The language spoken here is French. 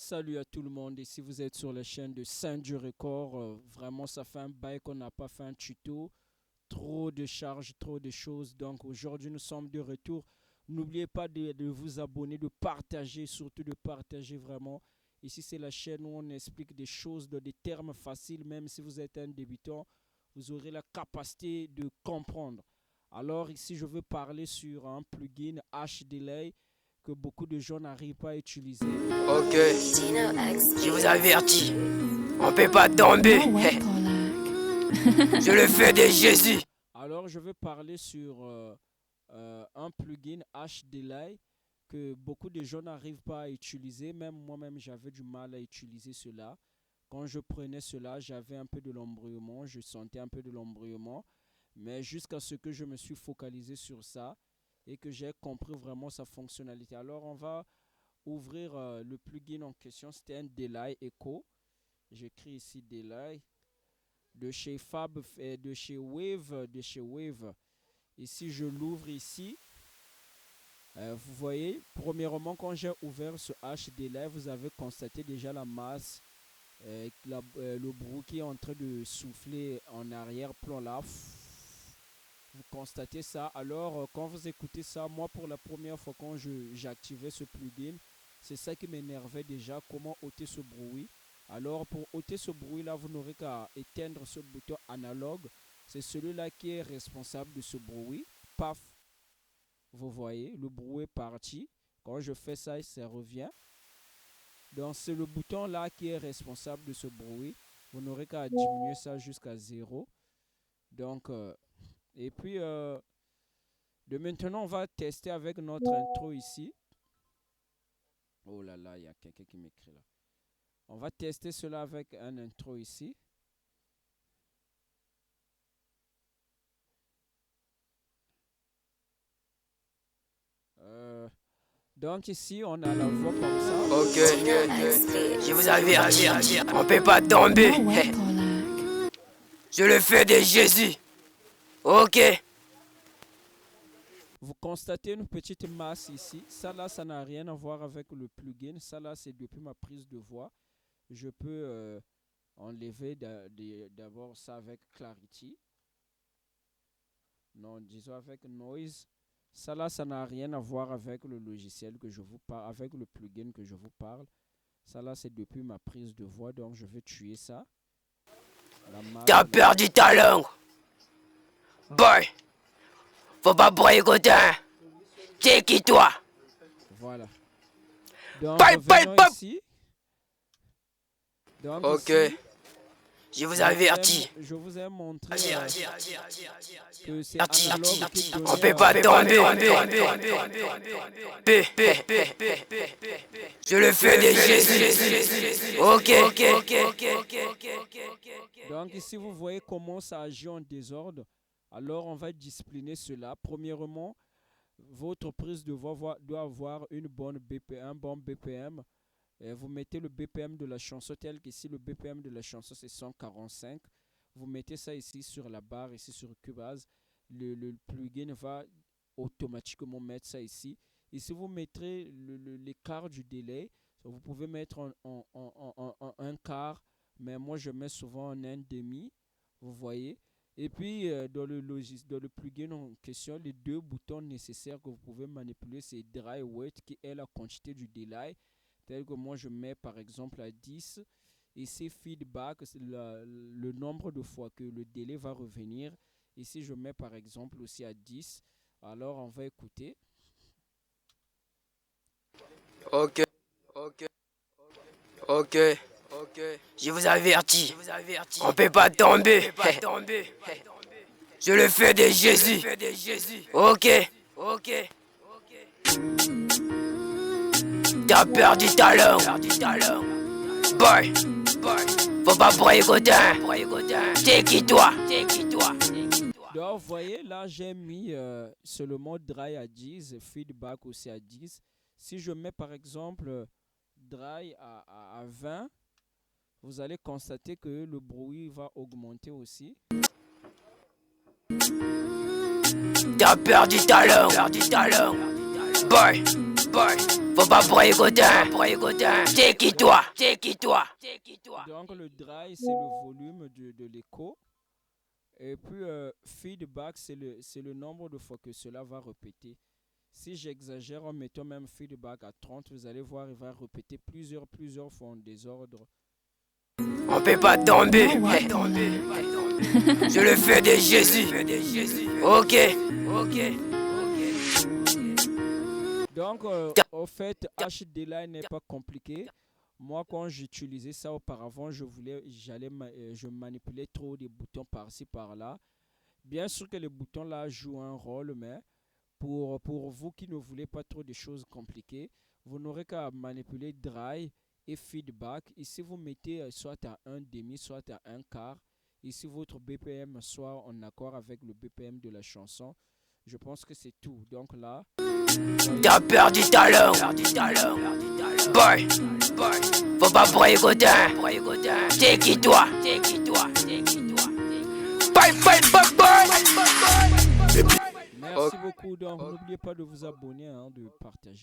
Salut à tout le monde, et si vous êtes sur la chaîne de Saint du Record, vraiment ça fait un bail qu'on n'a pas fait un tuto, trop de charges, trop de choses, donc aujourd'hui nous sommes de retour. N'oubliez pas de vous abonner, de partager, surtout de partager vraiment. Ici c'est la chaîne où on explique des choses dans des termes faciles, même si vous êtes un débutant, vous aurez la capacité de comprendre. Alors ici je veux parler sur un plugin HDelay que beaucoup de gens n'arrivent pas à utiliser. Ok, je vous avertis, on peut pas tomber. Je le fais de Jésus. Alors, je vais parler sur un plugin HDelay que beaucoup de gens n'arrivent pas à utiliser. Même moi-même, j'avais du mal à utiliser cela. Quand je prenais cela, j'avais un peu de l'embrayement, je sentais un peu de l'embrayement. Mais jusqu'à ce que je me suis focalisé sur ça et que j'ai compris vraiment sa fonctionnalité. Alors, on va ouvrir le plugin en question. C'était un Delay Echo. J'écris ici Delay de chez Fab, de chez Wave. Ici, je l'ouvre ici. Vous voyez, premièrement, quand j'ai ouvert ce HDLay, vous avez constaté déjà la masse, le bruit qui est en train de souffler en arrière-plan là. Vous constatez ça. Alors, quand vous écoutez ça, moi, pour la première fois, quand j'activais ce plugin, c'est ça qui m'énervait déjà, comment ôter ce bruit. Alors, pour ôter ce bruit-là, vous n'aurez qu'à éteindre ce bouton analogue. C'est celui-là qui est responsable de ce bruit. Paf, vous voyez, le bruit est parti. Quand je fais ça, ça revient. Donc, c'est le bouton-là qui est responsable de ce bruit. Vous n'aurez qu'à diminuer ça jusqu'à 0. Donc, et puis, de maintenant, on va tester avec notre intro ici. Oh là là, il y a quelqu'un qui m'écrit là. On va tester cela avec un intro ici. Donc ici, on a la voix comme ça. Ok, je vous avertis, on peut pas tomber. Je le fais de Jésus. Ok, Vous constatez une petite masse ici. Ça là, ça n'a rien à voir avec le plugin. Ça là, c'est depuis ma prise de voix. Je peux enlever d'abord ça avec Clarity. Non, disons avec Noise. Ça là, ça n'a rien à voir avec le logiciel que je vous parle, avec le plugin que je vous parle. Ça là, c'est depuis ma prise de voix, donc je vais tuer ça. La masse, t'as perdu ta langue. Boy, faut pas broyer côté. T'es qui toi? voilà. Donc, Bye, bye, venons bye. ici. Donc Ok, ici, je vous avertis. je vous ai montré que c'est Avertis. analogue qui On donnait... peut pas tomber. Je le fais de Jésus. Ok, Donc ici, vous voyez comment ça agit en désordre. Alors, on va discipliner cela. Premièrement, votre prise de voix doit avoir un bon BPM. Et vous mettez le BPM de la chanson tel qu'ici, le BPM de la chanson, c'est 145. Vous mettez ça ici sur la barre, ici sur Cubase. Le plugin va automatiquement mettre ça ici. Ici, vous mettrez l'écart du délai. Vous pouvez mettre en un quart, mais moi, je mets souvent en un demi. Vous voyez. Et puis, dans le plugin en question, les deux boutons nécessaires que vous pouvez manipuler, c'est Dry Wet, qui est la quantité du delay. Tel que moi, je mets par exemple à 10. Et c'est feedback, c'est le nombre de fois que le délai va revenir. Ici, je mets par exemple aussi à 10. Alors, on va écouter. ok, ok. Je vous avertis. On peut pas tomber. Je le fais de Jésus. Ok. T'as perdu ta langue. Boy, faut pas broyer côté. T'es qui toi? Donc, vous voyez, là, j'ai mis seulement dry à 10, feedback aussi à 10. Si je mets par exemple dry à 20, vous allez constater que le bruit va augmenter aussi. T'as perdu ta langue. Boy, Faut pas brigoter. C'est qui toi? Donc le dry, c'est le volume de l'écho. Et puis feedback, c'est le nombre de fois que cela va répéter. Si j'exagère en mettant même feedback à 30, vous allez voir, il va répéter plusieurs fois en désordre. On peut pas tomber. Je le fais de Jésus. Ok. Donc, au fait, HDLI n'est pas compliqué. Moi, quand j'utilisais ça auparavant, je manipulais trop des boutons par-ci, par-là. Bien sûr que les boutons là jouent un rôle, mais pour vous qui ne voulez pas trop de choses compliquées, vous n'aurez qu'à manipuler dry et feedback. Ici, vous mettez soit à un demi, soit à un quart. Ici, votre BPM soit en accord avec le BPM de la chanson. Je pense que c'est tout. Donc là, T'as perdu ta langue. Boy. Faut pas brigoter. C'est qui toi? Bye. merci beaucoup. Donc, n'oubliez pas de vous abonner, de partager.